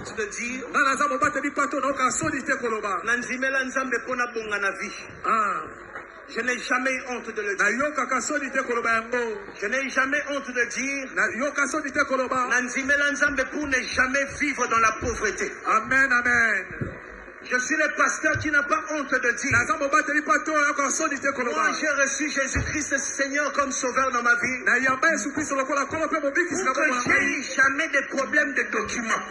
honte de dire. Nanzimela nzambe pona bonga na vie. Je n'ai jamais eu honte de le dire. Je n'ai jamais honte de dire. Nanzimela nzambe pour ne jamais vivre dans la pauvreté. Amen, amen. Je suis le pasteur qui n'a pas honte de dire. Moi, j'ai reçu Jésus-Christ Seigneur comme sauveur dans ma vie. Pour que j'ai eu jamais de problème de documents.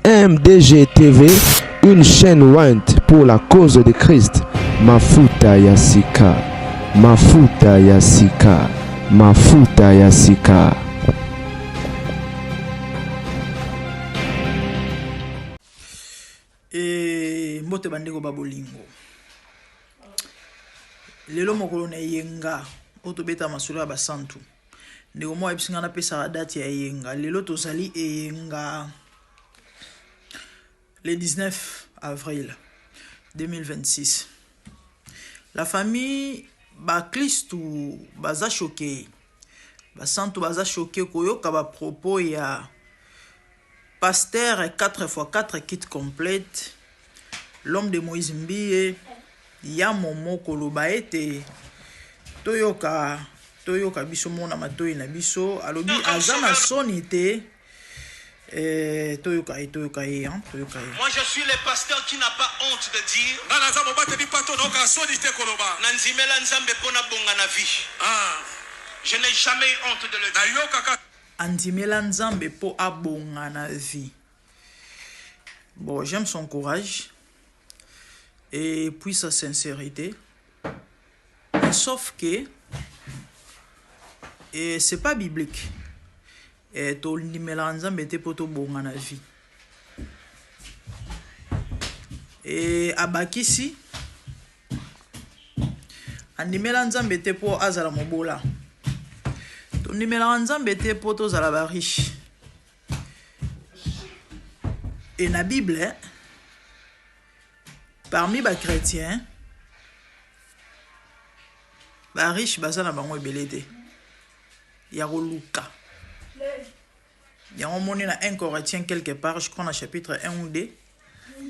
MDG TV, une chaîne Went pour la cause de Christ. Mafuta Yasika, Mafuta Yasika, Mafuta Yasika. Et mbote bandeko babolingo. Lelo mokolo na yenga, otobeta masolo ya basantu. Ndeko mo ebisinga na pesa date ya yenga. Lelo tozali yenga. Le 19 avril 2026. La famille Baklistou baza choqué. Basantu baza choqué koyoka ba propos ya pasteur 4x4 kit complète. L'homme de Moïse Mbie ya momo koloba ete toyoka biso mona matoyi na biso alobi azana sonité. Moi je suis le pasteur qui n'a pas honte de dire. Je n'ai jamais eu honte de le dire. Andimela nzambe po abonga na vie. Bon, j'aime son courage et puis sa sincérité. Sauf que c'est pas biblique. Et to ndimela nzambe te poto bonga na vie. Et abakisi andimela nzambe te po azala mobola. To ndimela nzambe te poto zala ba riche. Et na Bible parmi ba chrétiens ba riche bazala bango ebele te. Ya Luka. Il y a un moment dans 1 Corinthiens quelque part, je crois dans chapitre 1 ou 2,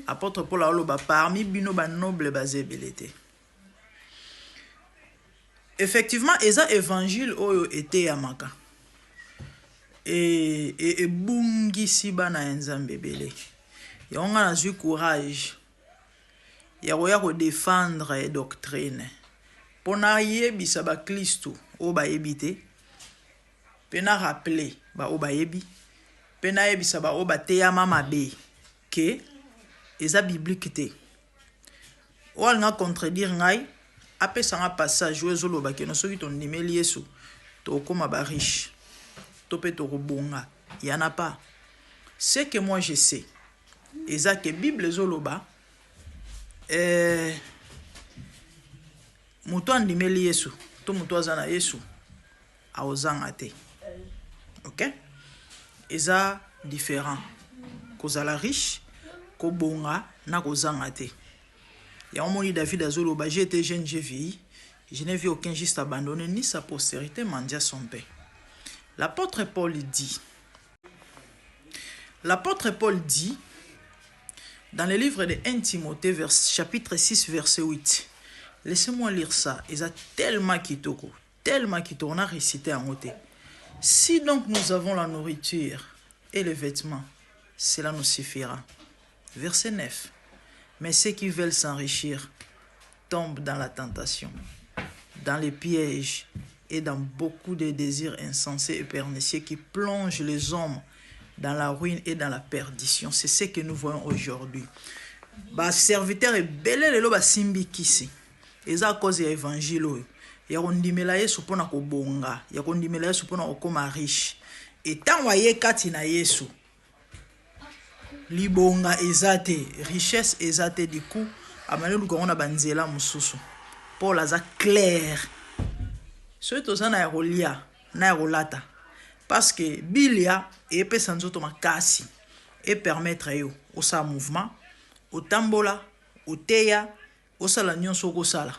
apôtre Paul a dit parmi bino ba noble basé belete. Effectivement, eza évangile oyo était amaka. Et bungi si bana nzambe belé. Il y a un courage. Il y a ko défendre doctrine. Pona yebisa ba Kristo o ba yebite. Pena rappeler ba o ba yebi. Pena yebisa ba o ba teyama mabe ke eza biblique te. O nga contredire ngai apesa nga passage o ezoloba ke no soki ton nimeli Yesu to koma ba riche. To pe to robonga. Il y en a pas. Ce que moi je sais eza ke Bible ezoloba muto andimeli Yesu to muto azana Yesu a ozanga te. Ok? Eza différent. Kozala riche, ko bonga na kozanga te. Ya omoni David azoloba, j'ai été jeune, j'ai vieilli, je n'ai vu aucun juste abandonné ni sa postérité mendia son paix. L'apôtre Paul dit dans le livre de 1 Timothée chapitre 6 verset 8. Laissez-moi lire ça, eza tellement kitoko, on a récité en côté. Si donc nous avons la nourriture et les vêtements, cela nous suffira. Verset 9. Mais ceux qui veulent s'enrichir tombent dans la tentation, dans les pièges et dans beaucoup de désirs insensés et pernicieux qui plongent les hommes dans la ruine et dans la perdition. C'est ce que nous voyons aujourd'hui. Ba serviteur est belé le ba simbi kisi. Eza à cause de l'évangile. Ya kondimela Yesu pona ko bonga, ya kondimela Yesu pona ko koma riche, etant waye kati na Yesu libonga ezate richesse ezate du coup amane lukongo na banzela mususu Paul aza clair soki toza na rolia na rolata parce que bilia epesa nzoto makasi et permettre yo osala mouvement otambola oteya osala nyonso okosala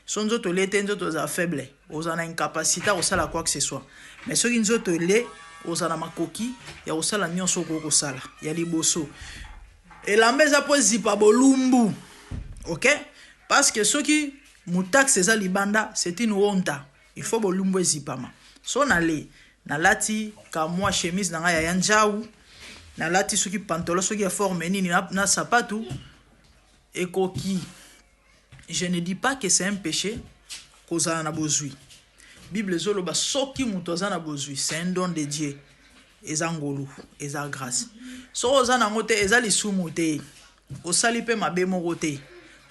so nzoto lete nzoto za faible oza na incapacité osala quoi que ce soit mais soki nzoto le oza na makoki ya osala nyonso okosala ya liboso elamba eza po zipa bolumbu ok parce que soki mutaxe eza libanda c'est une honte il faut bolumbu ezipama so nale nalati ka moi chemise na ngai ya njau nalati soki pantalon soki ya forme nini na sapatu ekoki. Je ne dis pas que c'est un péché kozala na bozui. Bible zoloba soki muto azana bozui, c'est un don de Dieu. Eza ngolu, eza grâce. So ozana ngote eza lisumu te. Osali pe mabe moko te.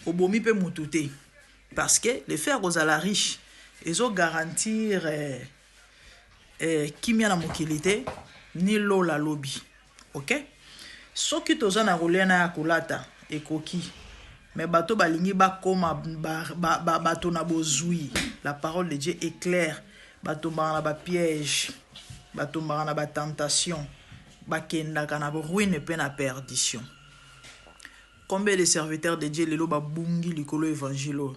Obomi pe mutu te. Parce que le faire kozala riche, ezo garantir kimia na mokilité ni lo la lobby. OK? Soki tozana rolena ya kolata ekoki. Mais bato balingi ba koma bato na bozui. La parole de Dieu est claire. Bato na ba piège, bato na ba tentation, ba kenda kana ruine pe na perdition. Combien de serviteurs de Dieu lelo ba bungi likolo évangile.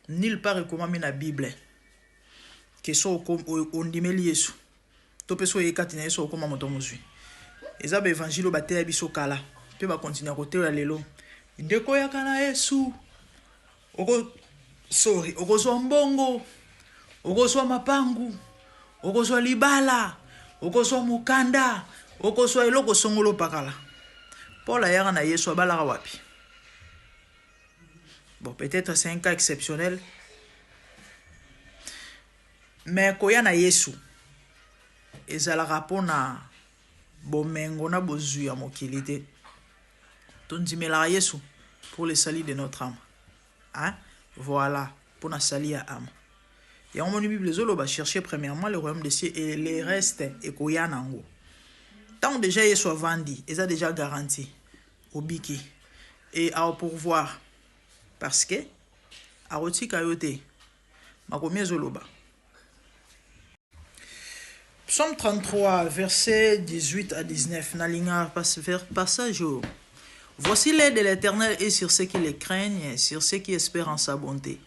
Nulle part recommandé na Bible. Que so on dimeli Yesu. To peso yekati na Yesu okoma moto mozui. Eza ba évangile ba te biso kala. Pe ba continuer côté ya lelo. Ndeko ya kana Yesu okozwa mbongo okozwa mapangu okozwa libala okozwa mukanda okozwa eloko songolo pakala Paul ayaka na Yesu abalaka wapi bon peut-être c'est un cas exceptionnel mais koya na Yesu ezalaka pona bomengo na bozui ya mokili te tondimela Yesu pour le salut de notre âme. Hein? Voilà, pour la salut à âme. Et en mon Bible, les va chercher premièrement le royaume des cieux et les restes et koyanango. Tant déjà Yesu a vendu, ils a déjà garanti au biki et à pourvoir parce que à roti kayote ma combien zoloba. Psaume 33 versets 18 à 19 nalinga passage. Voici l'aide de l'Éternel et sur ceux qui le craignent, sur ceux qui espèrent en sa bonté,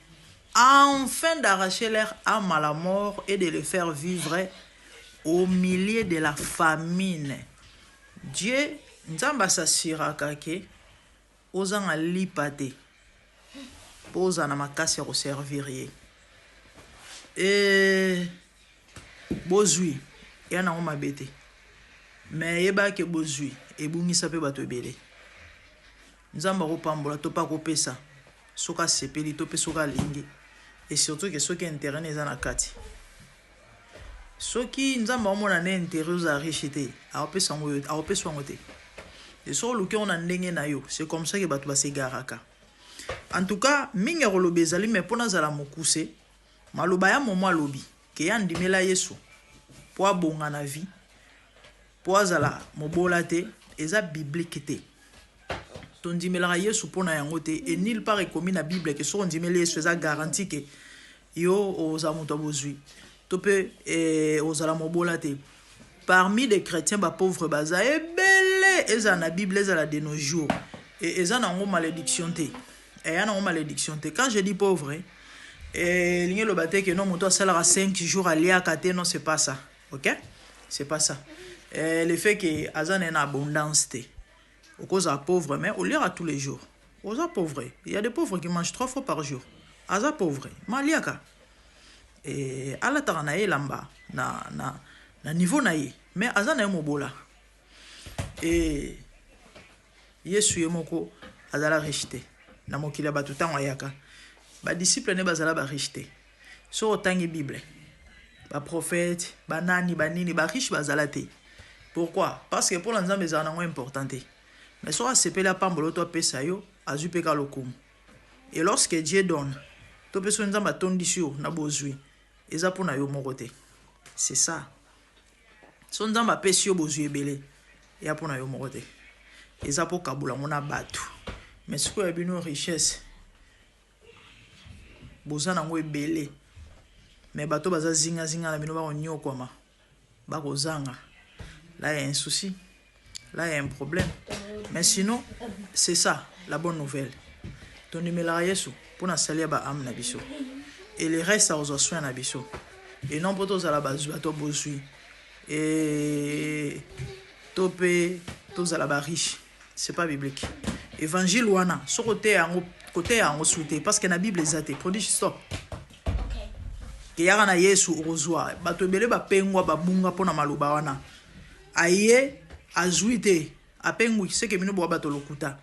afin d'arracher leur âme à la mort et de les faire vivre au milieu de la famine. Dieu, nzamba s'assura kake, ozan a lipate, posa na makasi au servir. Et bozui, yana on mabete, mais yeba ke bozui, et bungi sape bato ebele. Nzamba kopambola to pa kopesa soka sepeli to pe soka lingi et surtout que soki intérêt neza na kati soki nzamba omona na intérêt za richité a opesa ngote et so luki on a ndenge na yo c'est comme ça que bato ba se garaka en tout cas mingi rolobezali mais pona zala mokuse maloba ya momo alobi ke ya ndimela Yesu po abonga na vie po azala mobola te eza biblique te tondimela Yesu pona yango te et nulle part commis na Bible que so ndimela Yesu eza garantie que yo oza moto bozui to pe ozala mobola te parmi des chrétiens ba pauvres baza ebele eza na Bible eza la de nos jours et eza na ngo malédiction te et ya na ngo malédiction te quand je dis pauvre et linge lo baté que non moto salara 5 jours alia kate non c'est pas ça OK c'est pas ça le fait que azana en abondance te au cause à pauvre, mais au lire tous les jours. Aux pauvres, il y a des pauvres qui mangent 3 fois par jour. Aza pauvre, maliaka. Et à la taranae lamba, na niveau naïe, mais aza na mobola. Et Yesu yemoko azala richité. Na mokila batuta wayaka. Ba disciple ne bazala ba richité. So otangi Bible. Ba prophète, ba nani, ba nini, ba riche bazala te. Pourquoi? Parce que pour l'ensemble des années important. Mais soit c'est la pambolo to pesa yo azupeka lokumu. Et lorsque Dieu donne, to peso nzamba tondisio na bozui, eza pona yo mokote. C'est ça. so nzambe apesi yo bozwi ebele ya mpona yo moko te eza mpo kabula ngo na bato mais sikoyo ya bino richesse boza nango ebele mais bato baza zingazinga na bino bakonyokwama bakozanga. Là il y a un souci, là il y a un problème, mais sinon c'est ça la bonne nouvelle. Ton numéro Yesu pour na salia ba am na biso et le reste ça aux soins na biso et non pour tous à la base bato bozui et topé tous à la bas riche, c'est pas biblique. Évangile wana so côté en souté parce que na Bible ezate prodige stop. Que yara na Yesu ozwa bato bele ba pengwa ba bunga pona maloba wana aye azuite apengwi ce que bino bo bato lokuta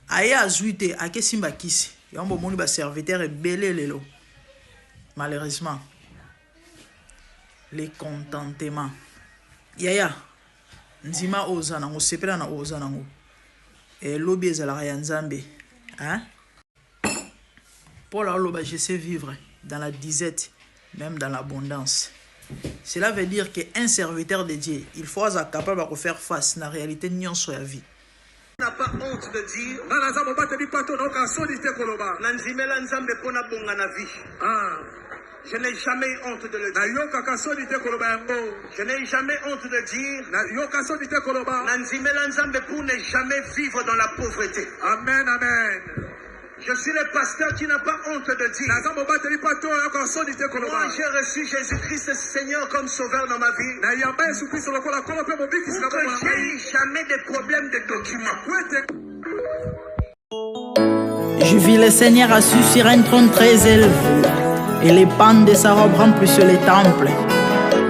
aye azuite ake simba kisi yambo moni ba serviteur ebele lelo malheureusement les contentements yaya nzima ozana ngo sepela na ozana ngo et lobi ezala ya nzambe hein Paul aloba je sais vivre dans la disette même dans l'abondance. Cela veut dire qu'un serviteur de Dieu, il faut être capable de faire face à la réalité de la vie. On n'a pas honte de dire je n'ai jamais eu honte de le dire. Je n'ai jamais honte de dire pour ne jamais vivre dans la pauvreté. Amen, amen. Je suis le pasteur qui n'a pas honte de dire. Moi, j'ai reçu Jésus-Christ Seigneur comme sauveur dans ma vie. Je n'ai jamais de problème de documents. Je vis le Seigneur assis sur un trône très élevé, et les pans de sa robe remplissent les temples.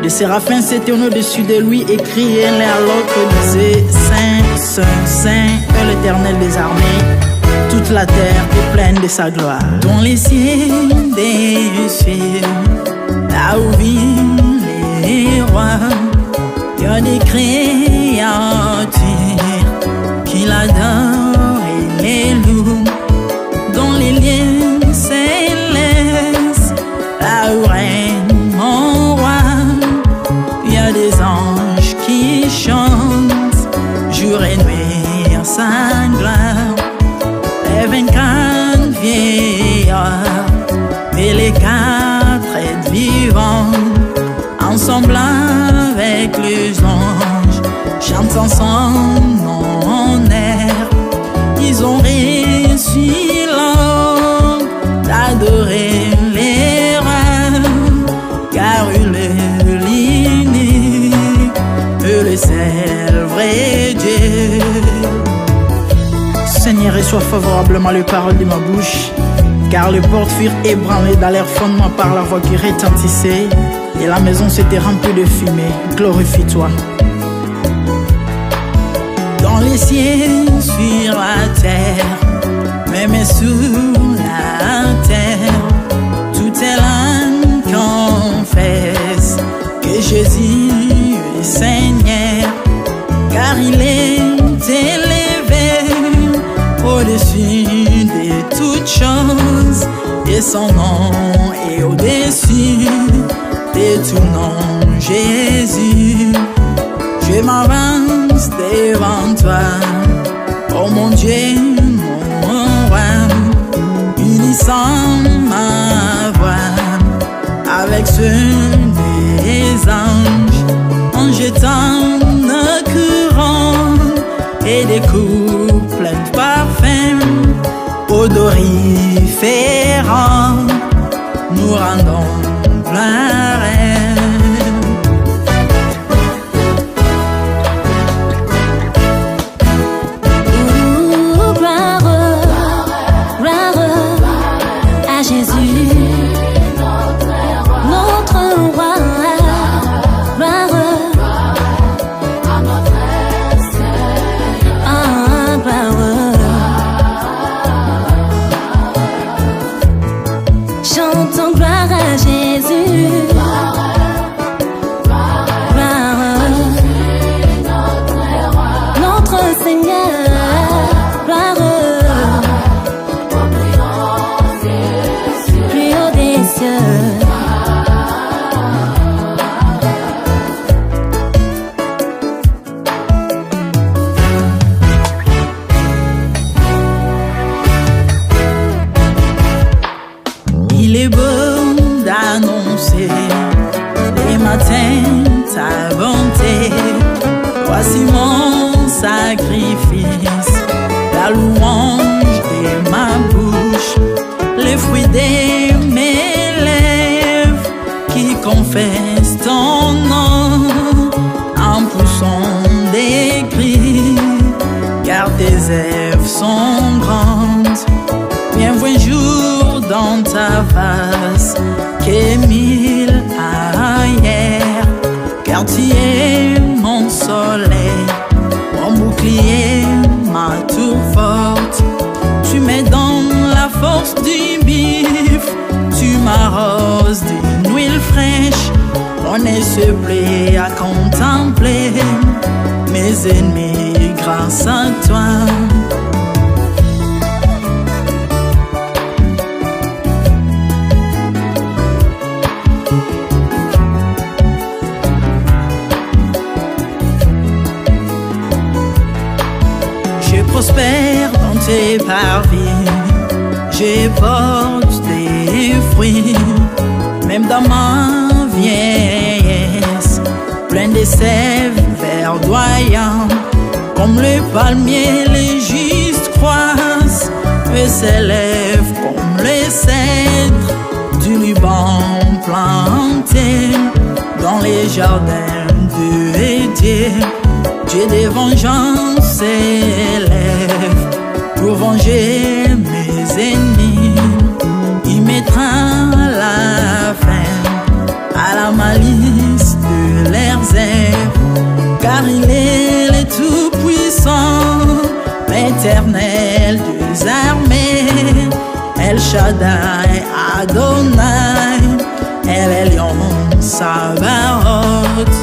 Des séraphins s'étaient au-dessus de lui et criaient l'un à l'autre, disaient Saint, Saint, Saint est l'Éternel des armées. Toute la terre est pleine de sa gloire. Dans les cieux des cieux, là où vivent les rois, il y a des créatures qui l'adorent et les louent. Dans les lieux célestes, là où règne mon roi, il y a des anges qui chantent jour et nuit en sa gloire. Les 24 vieillards et les 4 êtres vivants, ensemble avec les anges, chantent ensemble en air. Ils ont réussi l'ordre d'adorer les rois, car il est l'unique, le seul vrai Dieu. Seigneur, reçois favorablement les paroles de ma bouche, car les portes furent ébranlées dans leur fondement par la voix qui retentissait, et la maison s'était remplie de fumée. Glorifie-toi. Dans les cieux, sur la terre, même sous la terre, toute langue confesse que Jésus est Seigneur, car il est élevé au-dessus de toutes choses, et son nom est au-dessus de tout nom. Jésus, je m'avance devant toi, oh mon Dieu, mon roi, unissant ma voix avec ceux des anges, en jetant nos couronnes et des coupes pleines de parfums odoriférants, nous rendons gloire. Chantons gloire à Jésus. Notre Seigneur, gloire plus haut des cieux. Voici mon sacrifice, la louange de ma bouche, les fruits de mes lèvres qui confessent ton nom en poussant des cris, car tes œuvres sont grandes. Bienvenue jour dans ta face que 1000 ailleurs, car tu es mon soleil, mon bouclier, ma tour forte. Tu me donnes la force du bif, tu m'arroses d'une huile fraîche. On ne se plaît à contempler mes ennemis grâce à toi. Je prospère dans tes parvis, je porte des fruits, même dans ma vieillesse, plein de sève verdoyant, comme le palmier les justes croissent, et s'élèvent comme les cèdres du Liban planté dans les jardins de Dieu. Dieu de vengeance s'élève pour venger mes ennemis. Il mettra la fin à la malice de leurs œuvres, car il est le Tout-Puissant, l'Éternel des armées, El Shaddai Adonai, El Elyon Sabaoth.